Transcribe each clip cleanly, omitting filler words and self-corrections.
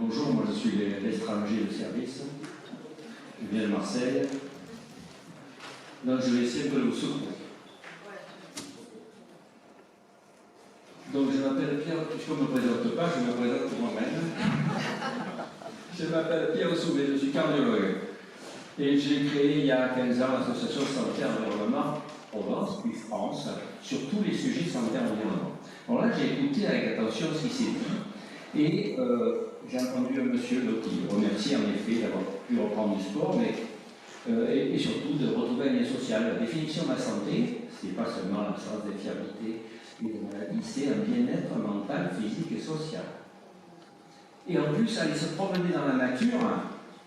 Bonjour, moi je suis l'étranger de service. Je viens de Marseille. Donc je vais essayer de vous secouer. Donc je m'appelle Pierre, puisqu'on ne me présente pas, je me présente pour moi-même. Je m'appelle Pierre Souvet, je suis cardiologue. Et j'ai créé il y a 15 ans l'association Santé Environnement Provence, puis France, sur tous les sujets santé environnement. Alors là, j'ai écouté avec attention ce qui s'est dit, et j'ai entendu un monsieur qui remercie en effet d'avoir pu reprendre du sport, mais et surtout de retrouver un lien social. La définition de la santé, ce n'est pas seulement l'absence d'infiabilité et de maladie, c'est un bien-être mental, physique et social. Et en plus, aller se promener dans la nature,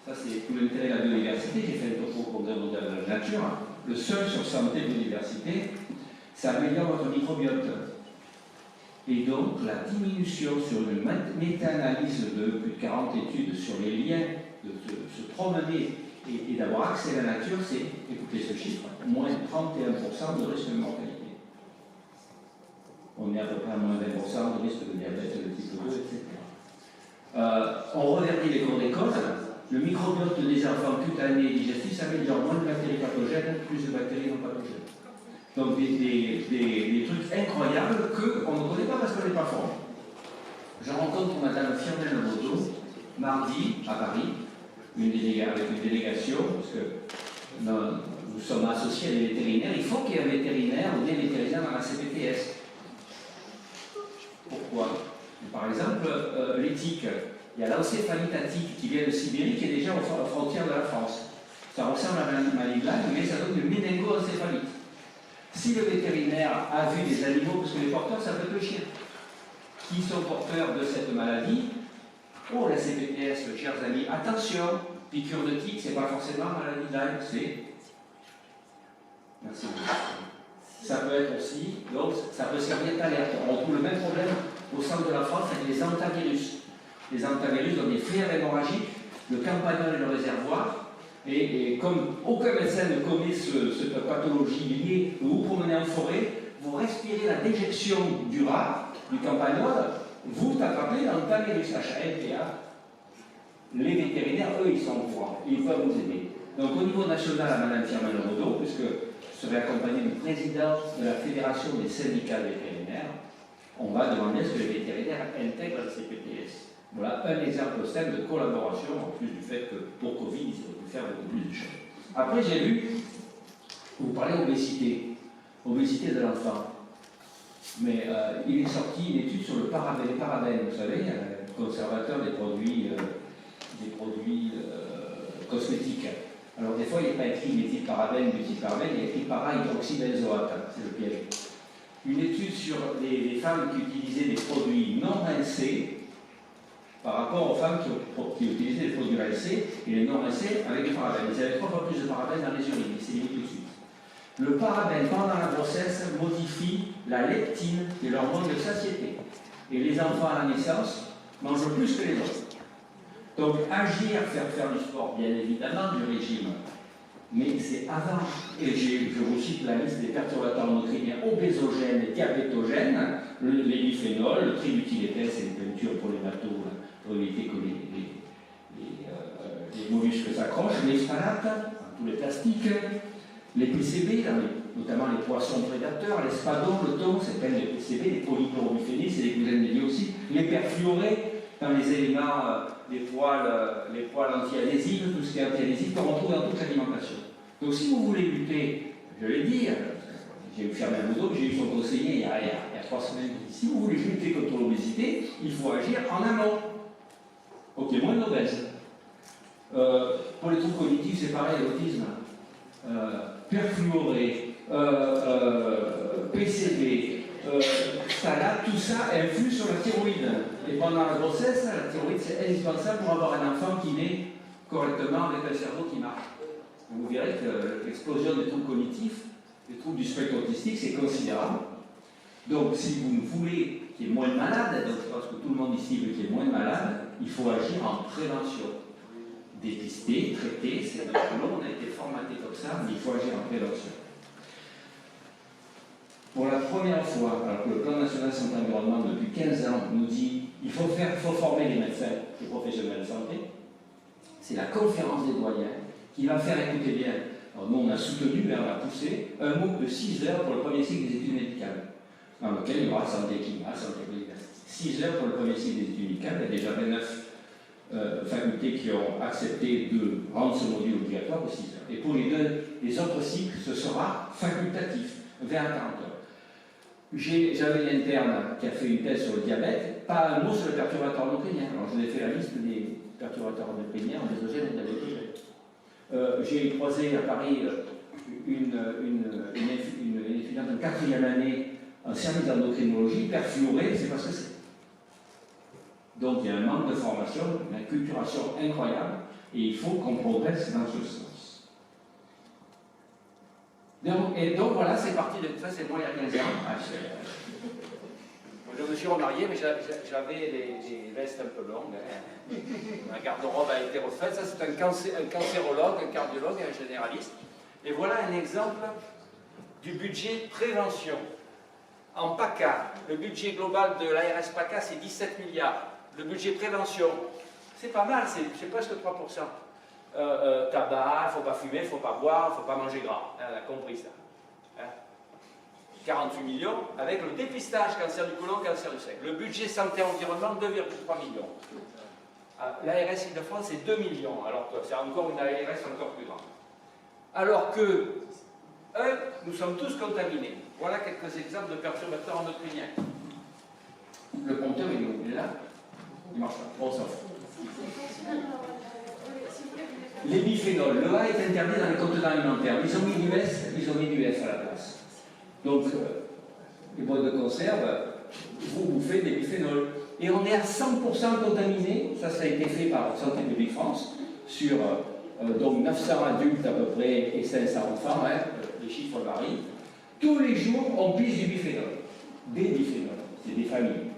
ça c'est tout l'intérêt de la biodiversité, j'ai fait un topo au Congrès mondial de la nature, le seul sur santé et biodiversité, ça améliore votre microbiote. Et donc, la diminution sur une méta-analyse de plus de 40 études sur les liens de se promener et d'avoir accès à la nature, c'est, écoutez ce chiffre, moins de 31% de risque de mortalité. On est à peu près à moins de 20% de risque de diabète de type 2, etc. On reverdit les cours d'école. Le microbiote des enfants cutanés et digestifs s'améliore, moins de bactéries pathogènes, plus de bactéries non pathogènes. Donc des trucs incroyables qu'on ne connaît pas parce qu'on n'est pas formé. Je rencontre Madame Firmin Lemodo mardi à Paris, avec une délégation, parce que nous sommes associés à des vétérinaires. Il faut qu'il y ait un vétérinaire ou des vétérinaires dans la CPTS. Pourquoi? Par exemple, l'éthique. Il y a l'encéphalite attique qui vient de Sibérie, qui est déjà aux frontières de la France. Ça ressemble à la maladie blague, mais ça donne une méningo-encéphalite. Si le vétérinaire a vu des animaux, parce que les porteurs, ça peut être le chien, qui sont porteurs de cette maladie, oh la CPTS, chers amis, attention, piqûre de tique, c'est pas forcément maladie Lyme, c'est. Merci beaucoup. Ça peut être aussi, donc ça peut servir d'alerte. On trouve le même problème au centre de la France avec les antivirus. Les antivirus ont des flaires hémorragiques, le campagnol et le réservoir. Et comme aucun médecin ne connaît cette pathologie liée, vous vous promenez en forêt, vous respirez la déjection du rat, du campagnol, vous attrapez l'antivirus HALPA. Les vétérinaires, eux, ils sont au courant, ils peuvent vous aider. Donc au niveau national, à Mme Firmin Lemodo, puisque je serai accompagné du président de la Fédération des syndicats vétérinaires, on va demander à ce que les vétérinaires intègrent le CPTS. Voilà un exemple simple de collaboration, en plus du fait que pour Covid, ils auraient pu faire beaucoup plus de choses. Après, j'ai vu, vous parlez d'obésité, obésité de l'enfant. Mais il est sorti une étude sur les parabènes, vous savez, conservateur des produits cosmétiques. Alors des fois, il n'est pas écrit méthylparabène, butylparabène, il est écrit para-hydroxybenzoate, c'est le piège. Une étude sur les femmes qui utilisaient des produits non rincés par rapport aux femmes qui utilisaient des produits rincés et les non rincés avec des parabènes. Ils avaient 3 fois plus de parabènes dans les urines, c'est mis tout de suite. Le parabène pendant la grossesse modifie la leptine, qui est l'hormone de satiété. Et les enfants à la naissance mangent plus que les autres. Donc agir, faire du sport, bien évidemment, du régime. Mais c'est avant. Et je vous cite la liste des perturbateurs endocriniens obésogènes et diabétogènes, les biphénols, le tributyléthène, c'est une peinture pour les bateaux, pour éviter que les mollusques s'accrochent, les phtalates, tous les plastiques, les PCB, notamment les poissons prédateurs, les spadons, le thon, c'est plein de PCB, les polychlorobiphénides, c'est des cousins des dioxydes, les perfluorés, dans les éléments, les poils anti-adhésifs, tout ce qui est anti-adhésif, qu'on retrouve dans toute l'alimentation. Donc si vous voulez lutter, je l'ai dit, j'ai eu Firmin Lemodo, j'ai eu son conseiller il y a 3 semaines, si vous voulez lutter contre l'obésité, il faut agir en amont. Ok, moins d'obèses. Pour les troubles cognitifs, c'est pareil, l'autisme. Perfluoré, PCB, phtalates, tout ça influe sur la thyroïde. Et pendant la grossesse, la thyroïde, c'est indispensable pour avoir un enfant qui naît correctement avec un cerveau qui marche. Vous verrez que l'explosion des troubles cognitifs, des troubles du spectre autistique, c'est considérable. Donc, si vous voulez qu'il y ait moins de malades, donc je pense que tout le monde ici veut qu'il y ait moins de malades, il faut agir en prévention. Dépister, traiter, c'est notre boulot, on a été formaté comme ça, mais il faut agir en prévention. Pour la première fois, alors que le plan national santé environnement depuis 15 ans nous dit qu'il faut former les médecins, les professionnels c'est la conférence des doyens qui va faire, écouter bien, alors nous on a soutenu, on a poussé, un MOOC de 6 heures pour le premier cycle des études médicales, dans lequel il y aura santé climat, santé biodiversité. 6 heures pour le premier cycle des études médicales, il y a déjà 29 facultés qui ont accepté de rendre ce module obligatoire de 6 heures. Et pour les autres cycles, ce sera facultatif, 20 à 40 heures. J'avais une interne qui a fait une thèse sur le diabète, pas un mot sur le perturbateur endocrinien. Alors je vous ai fait la liste des perturbateurs endocriniens, endogènes et diabétiques. J'ai croisé à Paris une étudiante de 4e année en service d'endocrinologie, perfluorée, c'est parce que c'est. Donc il y a un manque de formation, une acculturation incroyable, et il faut qu'on progresse dans ce sens. Et donc voilà, c'est parti de ça, c'est moi il y a 15 ans. Je me suis remarié, mais j'avais les vestes un peu longues. Ma garde-robe a été refaite. Ça, c'est un cancérologue, un cardiologue, un généraliste. Et voilà un exemple du budget prévention. En PACA, le budget global de l'ARS PACA, c'est 17 milliards. Le budget prévention, c'est pas mal, c'est presque 3%. Tabac, il ne faut pas fumer, il ne faut pas boire, il ne faut pas manger gras. On a compris ça. 48 millions, avec le dépistage cancer du côlon, cancer du sein. Le budget santé-environnement, 2,3 millions. L'ARS Île-de-France, c'est 2 millions, alors que c'est encore une ARS encore plus grande. Alors que, nous sommes tous contaminés. Voilà quelques exemples de perturbateurs endocriniens. Le compteur, il est là. Il marche pas. Bon, ça. Les biphénols. Le A est interdit dans les contenants alimentaires. Ils ont mis du S, ils ont mis du F à la place. Donc, les boîtes de conserve, vous bouffez des biphénols. Et on est à 100% contaminé, ça a été fait par Santé publique France, sur donc 900 adultes à peu près et 500 enfants, hein, les chiffres varient. Tous les jours, on pisse du biphénol. Des biphénols, c'est des familles.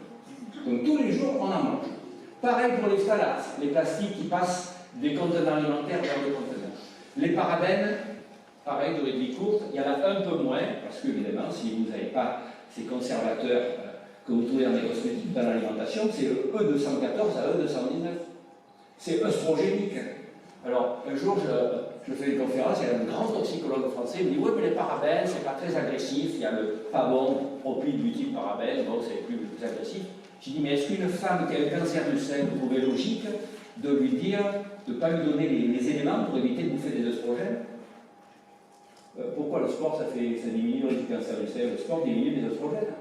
Donc tous les jours, on en mange. Pareil pour les phtalates, les plastiques qui passent des contenants alimentaires vers les contenants. Les parabènes, pareil, durée de vie courte, il y en a un peu moins, parce que évidemment, si vous n'avez pas ces conservateurs que vous trouvez dans les cosmétiques, dans l'alimentation, c'est le E214 à E219. C'est œstrogénique. Alors, un jour, je fais une conférence, il y a un grand toxicologue français, il me dit « Oui, mais les parabènes, c'est pas très agressif, il y a le pas bon, propyl, butyl, parabène, bon, c'est plus agressif. » J'ai dit « Mais est-ce qu'une femme qui a un cancer du sein, vous trouvez logique de lui dire, de ne pas lui donner les éléments pour éviter de bouffer des œstrogènes ?» Pourquoi le sport, ça diminue le risque du cancer du sein? Le sport diminue les œstrogènes.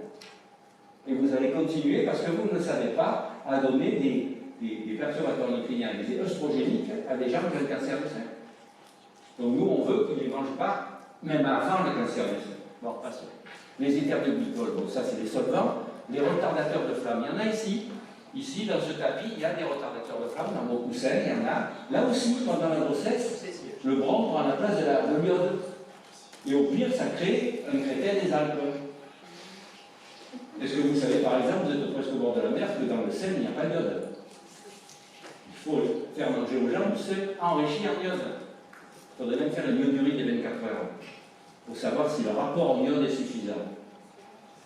Et vous allez continuer, parce que vous ne savez pas, à donner des perturbateurs endocriniens, des œstrogéniques à des gens qui ont le cancer du sein. Donc nous, on veut qu'ils ne mangent pas, même avant le cancer du sein. Bon, passons. Les éthers de glycol, bon, ça c'est des solvants. Les retardateurs de flamme, il y en a ici. Ici, dans ce tapis, il y a des retardateurs de flamme, dans vos coussins, il y en a. Là aussi, pendant la grossesse, le bronze prend la place de l'iode. Et au pire, ça crée un crétin des Alpes. Est-ce que vous savez, par exemple, vous êtes presque au bord de la mer, que dans le sel, il n'y a pas d'iode? Il faut faire manger aux gens du sel enrichi en iode. Il faudrait même faire une iodurie des 24 heures pour savoir si le rapport en iode est suffisant.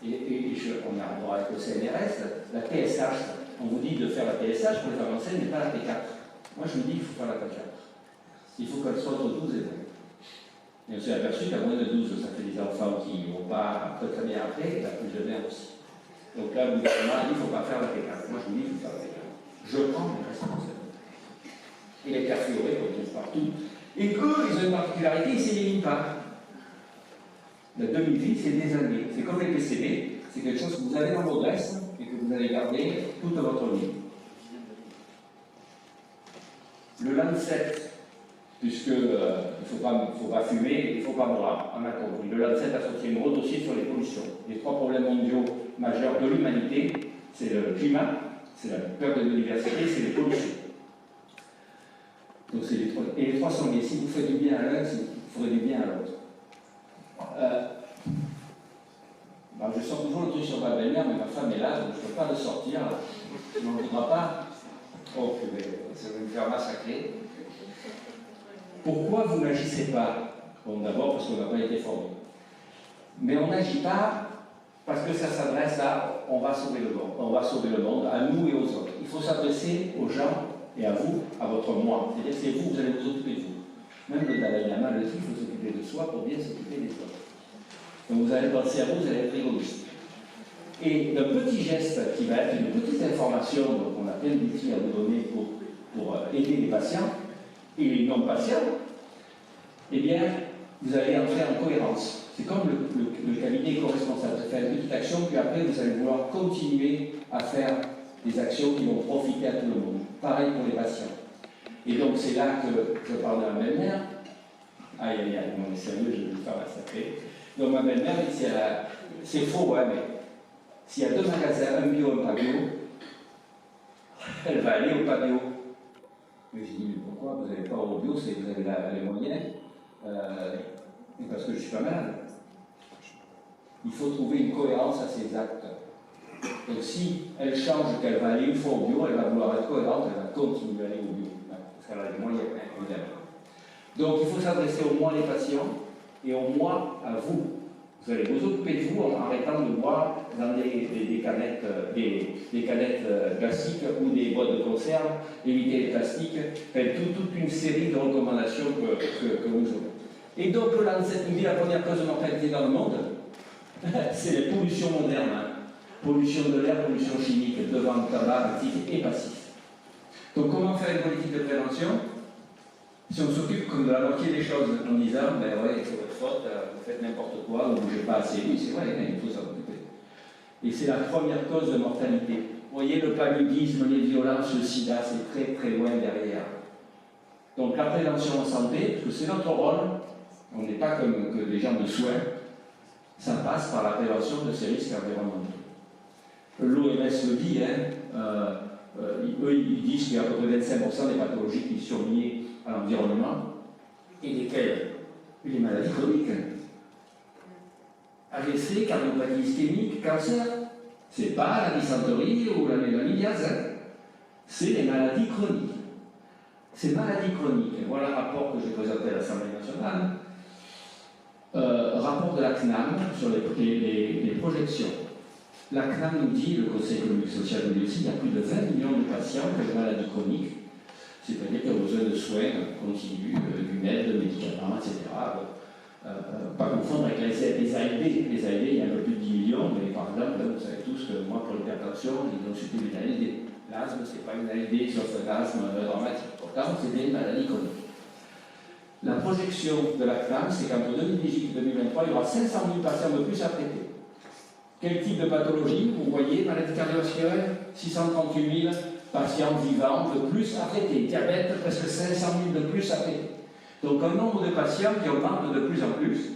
On a rapport avec le CNRS, la TSH. On vous dit de faire la TSH pour les femmes enceintes, mais pas la T4. Moi, je me dis qu'il faut faire la T4. Il faut qu'elle soit entre 12 et 20. Et on s'est aperçu qu'à moins de 12, ça fait des enfants qui ne vont pas très bien après, et la plus jeune aussi. Donc là, le gouvernement a dit qu'il ne faut pas faire la T4. Moi, je vous dis qu'il faut faire la T4. Je prends mes responsabilités. Et les perfluorés qu'on trouve partout. Et eux, ils ont une particularité, ils ne s'éliminent pas. La demi-vie, c'est des années. C'est comme les PCB, c'est quelque chose que vous avez dans vos graisses et que vous allez garder toute votre vie. Le Lancet, puisque il ne faut pas fumer, il ne faut pas boire, on a compris. Le Lancet a sorti un gros dossier sur les pollutions. Les 3 problèmes mondiaux majeurs de l'humanité, c'est le climat, c'est la perte de biodiversité, c'est les pollutions. Donc c'est les 3. Et les 3 sont liés. Si vous faites du bien à l'un, vous ferez du bien à l'autre. Je sors toujours le truc sur ma belle-mère, mais ma femme est là, donc je ne peux pas le sortir. Je n'en voudra pas. Oh, ça va me faire massacrer. Pourquoi vous n'agissez pas? Bon, d'abord parce qu'on n'a pas été formé. Mais on n'agit pas parce que ça s'adresse à on va sauver le monde, à nous et aux autres. Il faut s'adresser aux gens et à vous, à votre moi. C'est-à-dire c'est vous, vous allez vous occuper de vous. Même le Dalai Lama le dit, il faut s'occuper de soi pour bien s'occuper des autres. Donc vous allez penser à vous, vous allez être égoïste. Et le petit geste qui va être une petite information, donc on a plein d'outils à vous donner pour aider les patients et les non-patients, eh bien, vous allez entrer en cohérence. C'est comme le cabinet co-responsable. Vous faites une petite action, puis après, vous allez vouloir continuer à faire des actions qui vont profiter à tout le monde. Pareil pour les patients. Et donc, c'est là que je parle de ma belle-mère. Aïe, aïe, aïe, non, mais sérieux, je vais vous faire massacrer. Donc, ma belle-mère, c'est faux, ouais, mais s'il y a 2 magasins, un bio et un pas bio, elle va aller au pas bio. Mais j'ai dit, mais pourquoi vous n'allez pas au bio, c'est que vous avez les moyens. Parce que je ne suis pas malade. Il faut trouver une cohérence à ses actes. Donc si elle change, qu'elle va aller une fois au bio, elle va vouloir être cohérente, elle va continuer à aller au bio. Parce qu'elle a les moyens, évidemment. Donc il faut s'adresser au moins les patients et au moins à vous. Vous allez vous occuper de vous en arrêtant de boire dans des canettes plastiques ou des boîtes de conserve, éviter les plastiques, toute une série de recommandations que vous aurez. Et donc, le Lancet nous dit la première cause de mortalité dans le monde, c'est les pollutions modernes. Hein. Pollution de l'air, pollution chimique, devant le tabac actif et passif. Donc, comment faire une politique de prévention? Si on s'occupe comme de la moitié des choses en disant, ben ouais, c'est votre faute, vous faites n'importe quoi, vous ne bougez pas assez, oui, c'est vrai, il faut s'en occuper. Et c'est la première cause de mortalité. Vous voyez, le paludisme, les violences, le sida, c'est très très loin derrière. Donc, la prévention en santé, parce que c'est notre rôle. On n'est pas comme que des gens de soins, ça passe par la prévention de ces risques environnementaux. L'OMS le dit, eux ils disent qu'il y a à peu près 25% des pathologies qui sont liées à l'environnement, et lesquelles? Les maladies chroniques. AVC, cardiopathie ischémique, cancer. C'est pas la dysenterie ou la mélaniniase, c'est les maladies chroniques. Ces maladies chroniques, voilà le rapport que j'ai présenté à l'Assemblée nationale. Rapport de la CNAM sur les projections. La CNAM nous dit, le Conseil économique et social nous dit aussi, il y a plus de 20 millions de patients qui ont des maladies chroniques, c'est-à-dire qui ont besoin de soins continus, d'une aide, de médicaments, etc. Pas confondre avec les ALD. Les ALD, il y a un peu plus de 10 millions, mais par exemple, vous savez tous que moi, pour l'hypertension, ils ont supprimé une ALD. L'asthme, ce n'est pas une ALD, sauf un asthme dramatique. Pourtant, c'est des maladies chroniques. La projection de la CNAM, c'est qu'entre 2018 et 2023, il y aura 500 000 patients de plus à traiter. Quel type de pathologie? Vous voyez, maladie cardiovasculaire, 638 000 patients vivants de plus à traiter. Diabète, presque 500 000 de plus à traiter. Donc un nombre de patients qui augmente de plus en plus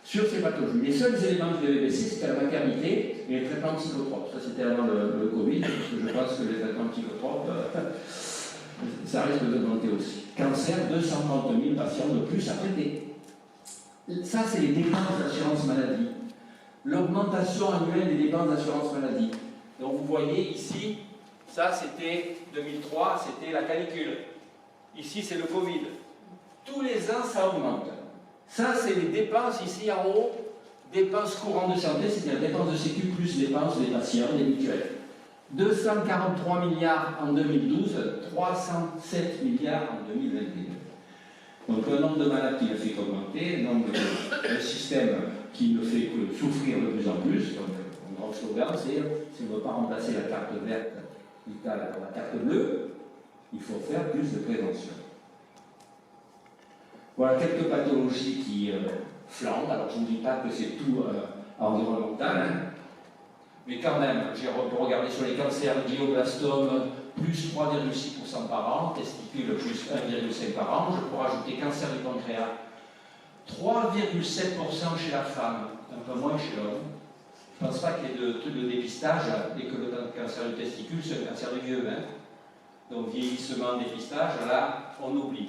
sur ces pathologies. Les seuls éléments qui devaient baisser, c'était la maternité et les traitements psychotropes. Ça, c'était avant le Covid, parce que je pense que les traitements psychotropes, ça risque d'augmenter aussi. Cancer, 230 000 patients de plus à traiter. Ça, c'est les dépenses d'assurance maladie. L'augmentation annuelle des dépenses d'assurance maladie. Donc vous voyez ici, ça c'était 2003, c'était la canicule. Ici, c'est le Covid. Tous les ans, ça augmente. Ça, c'est les dépenses ici en haut, dépenses courantes de santé, c'est-à-dire dépenses de sécu plus dépenses des patients, des mutuelles. 243 milliards en 2012, 307 milliards en 2021. Donc le nombre de malades qui ne fait qu'augmenter, le nombre de systèmes qui ne fait que souffrir de plus en plus. Donc un grand slogan, c'est si on ne veut pas remplacer la carte verte vitale par la carte bleue, il faut faire plus de prévention. Voilà quelques pathologies qui flambent. Alors je ne vous dis pas que c'est tout environnemental, hein. Mais quand même, j'ai regardé sur les cancers, glioblastome, plus 3,6% par an, testicules plus 1,5% par an, je pourrais ajouter cancer du pancréas, 3,7% chez la femme, un peu moins chez l'homme. Je ne pense pas qu'il y ait de trucs de dépistage et que le cancer du testicule, c'est un cancer du vieux. Hein. Donc vieillissement, dépistage, là, on oublie.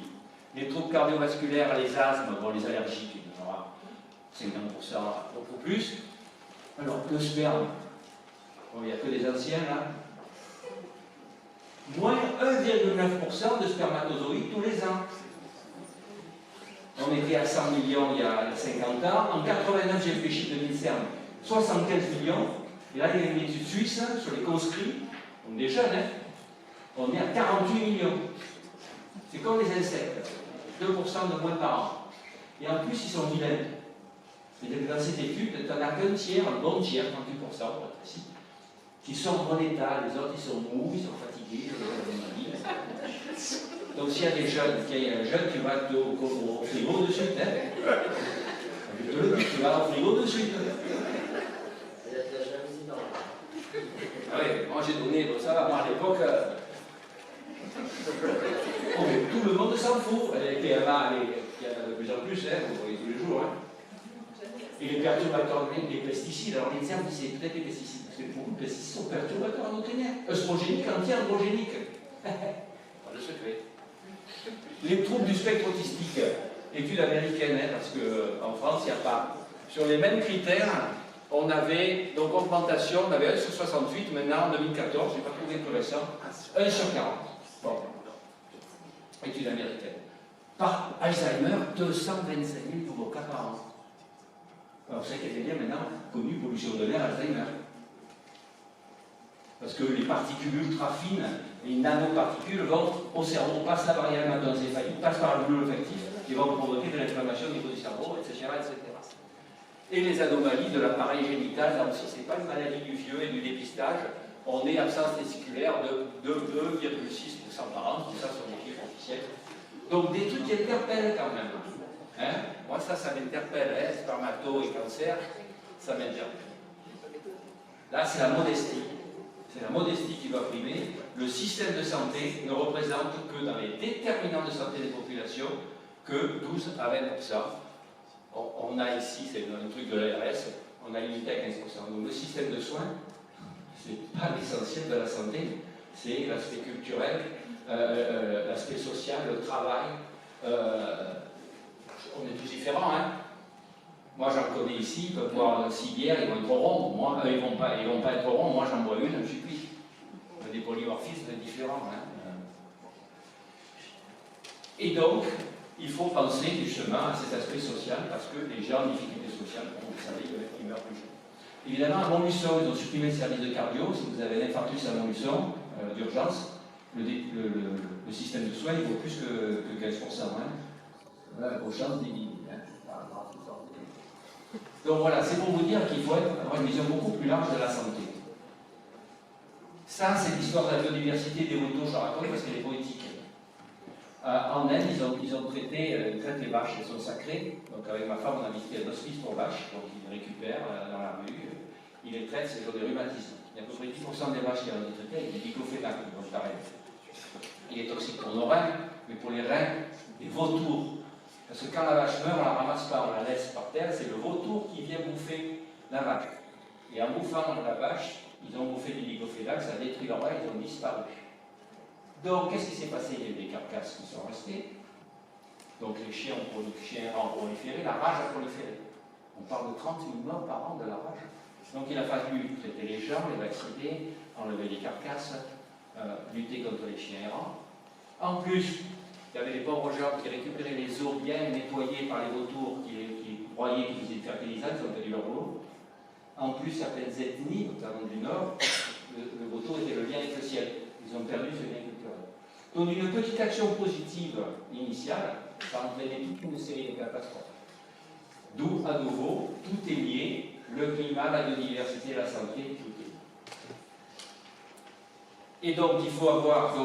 Les troubles cardiovasculaires, les asthmes, bon, les allergiques, il y en aura 50%, beaucoup plus. Alors, le sperme, bon, il n'y a que des anciens, là. Moins 1,9% de spermatozoïdes tous les ans. On était à 100 millions il y a 50 ans. En 89, j'ai fait chiffre de l'INSERM, 75 millions. Et là, il y a une étude suisse sur les conscrits, donc des jeunes, hein. On est à 48 millions. C'est comme les insectes, 2% de moins par an. Et en plus, ils sont vilains. C'est-à-dire que dans cette étude, tu n'en as qu'un tiers, un bon tiers, 38%, qui sont en bon état, les autres ils sont mous, ils sont fatigués, donc s'il y a des jeunes, qu'il y a un jeune, tu vas au frigo de suite. Hein. Je te le dis, tu vas au frigo de suite. Ah oui, moi j'ai donné, bon, ça va, moi à l'époque, oh, mais tout le monde s'en fout. Les PMA, il y en a de plus en plus, hein, vous voyez tous les jours. Hein. Et les perturbateurs, les pesticides, alors les herbes, c'est peut-être les pesticides, parce que pour nous, les pesticides sont perturbateurs endocriniens, œstrogéniques, anti-androgéniques. Voilà le secret. Les troubles du spectre autistique, étude américaine, hein, parce qu'en France, il n'y a pas. Sur les mêmes critères, on avait, donc augmentation, on avait 1 sur 68, maintenant en 2014, je n'ai pas trouvé plus récent, 1 sur 40. Bon. Étude américaine. Par Alzheimer, 225 000 nouveaux cas par an. Alors, vous savez qu'elle est bien maintenant connue pollution de l'air Alzheimer. Parce que les particules ultra fines, les nanoparticules vont au cerveau, passent la barrière hémato-encéphalique, passent par le bulbe olfactif, et vont provoquer de l'inflammation au niveau du cerveau, etc., etc. Et les anomalies de l'appareil génital, là aussi, ce n'est pas une maladie du vieux et du dépistage. On est absence testiculaire de 2,6% par an, tout ça sont des chiffres officiels. Donc des trucs qui interpellent quand même. Hein? Moi, ça m'interpelle, hein? Spermato et cancer, ça m'interpelle. Là, c'est la modestie. C'est la modestie qui va primer. Le système de santé ne représente que dans les déterminants de santé des populations que 12 à 20%. On a ici, c'est un truc de l'ARS, on a limité à 15%. Donc le système de soins, c'est pas l'essentiel de la santé, c'est l'aspect culturel, l'aspect social, le travail. On est tous différents, hein. Moi j'en connais ici, ils peuvent boire 6 bières, ils vont être ronds. Moi, ils vont pas être ronds, moi j'en bois une, je suis cuit. Des polymorphismes différents. Hein. Et donc, il faut penser justement à cet aspect social, parce que les gens en difficulté sociale, vous savez, ils meurent plus jeunes. Évidemment, à Montluçon, ils ont supprimé le service de cardio. Si vous avez un infarctus à Montluçon, d'urgence, le système de soins, il vaut plus que 15%. Hein. Voilà, vos chances diminuent. Hein. Donc voilà, c'est pour vous dire qu'il faut avoir une vision beaucoup plus large de la santé. Ça, c'est l'histoire de la biodiversité des motos, je la raconte parce qu'elle est poétique. En Inde, ils ont traité, ils traitent les vaches, elles sont sacrées. Donc avec ma femme, on a visité un hospice pour vaches, donc ils les récupèrent dans la rue, ils les traitent, c'est pour des rhumatismes. Il y a à peu près 10% des vaches qui ont été traitées avec du diclofénac, donc pareil. Il est toxique pour nos reins, mais pour les reins, des vautours. Parce que quand la vache meurt, on ne la ramasse pas, on la laisse par terre, c'est le vautour qui vient bouffer la vache. Et en bouffant la vache, ils ont bouffé du diclofénac, ça a détruit leurs reins, ils ont disparu. Donc, qu'est-ce qui s'est passé? Il y a eu des carcasses qui sont restées. Donc, les chiens ont proliféré, la rage a proliféré. On parle de 30 000 morts par an de la rage. Donc, il a fallu traiter les gens, les vacciner, enlever les carcasses, lutter contre les chiens errants. En plus, il y avait les pauvres gens qui récupéraient les eaux bien nettoyées par les vautours, qui broyaient, qui faisaient fertilisants, ils ont perdu leur boulot. En plus, certaines ethnies, notamment du Nord, le vautour était le lien avec le ciel. Ils ont perdu ce lien culturel. Donc une petite action positive initiale, ça a entraîné toute une série de catastrophes. D'où, à nouveau, tout est lié, le climat, la biodiversité, la santé, tout est lié. Et donc il faut avoir,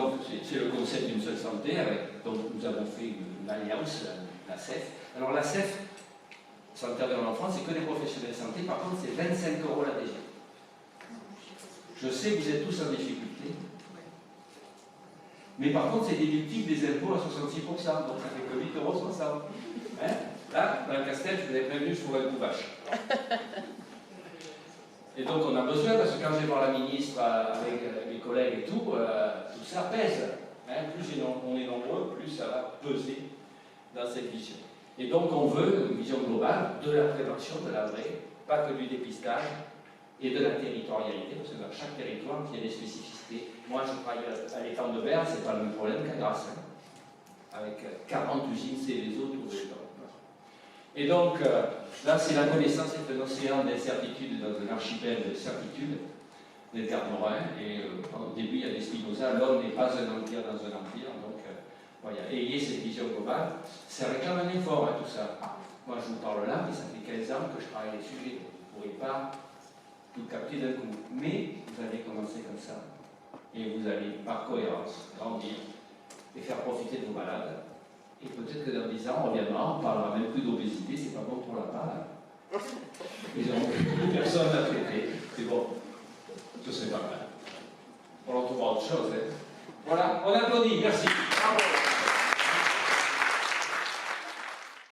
c'est le concept d'une seule santé, donc nous avons fait une alliance, la CEF. Alors la CEF, Santé en France, c'est que des professionnels de santé, par contre c'est 25 € l'adhésion. Je sais que vous êtes tous en difficulté, mais par contre c'est déductible des impôts à 66%, donc ça fait que 8,60 €. Hein? Là, dans le Castel, je vous avais prévenu, je pourrais un coup vache. Et donc on a besoin, parce que quand je vais voir la ministre avec mes collègues et tout ça pèse. Hein? Plus on est nombreux, plus ça va peser dans cette vision. Et donc on veut une vision globale de la prévention, de la vraie, pas que du dépistage, et de la territorialité, parce que dans chaque territoire, il y a des spécificités. Moi, je travaille à l'étang de Berre, c'est pas le même problème qu'à Grasse, hein, avec 40 usines Céveso autour de l'étang. Et donc, là, c'est la connaissance, c'est un océan d'incertitudes, dans un archipel de certitudes. d'Edgar Morin, et au début il y a des Spinoza, l'homme n'est pas un empire dans un empire, donc voilà. Et ayez cette vision globale, ça réclame un effort, hein, tout ça. Moi je vous parle là, mais ça fait 15 ans que je travaille les sujets, donc vous ne pourrez pas tout capter d'un coup. Mais vous allez commencer comme ça, et vous allez par cohérence grandir, et faire profiter de vos malades. Et peut-être que dans 10 ans, on reviendra, on parlera même plus d'obésité, c'est pas bon pour la part. Ils n'auront plus personne à traiter. C'est bon, ce serait pas mal. On en trouvera autre chose. Hein. Voilà, on applaudit, merci. Bravo.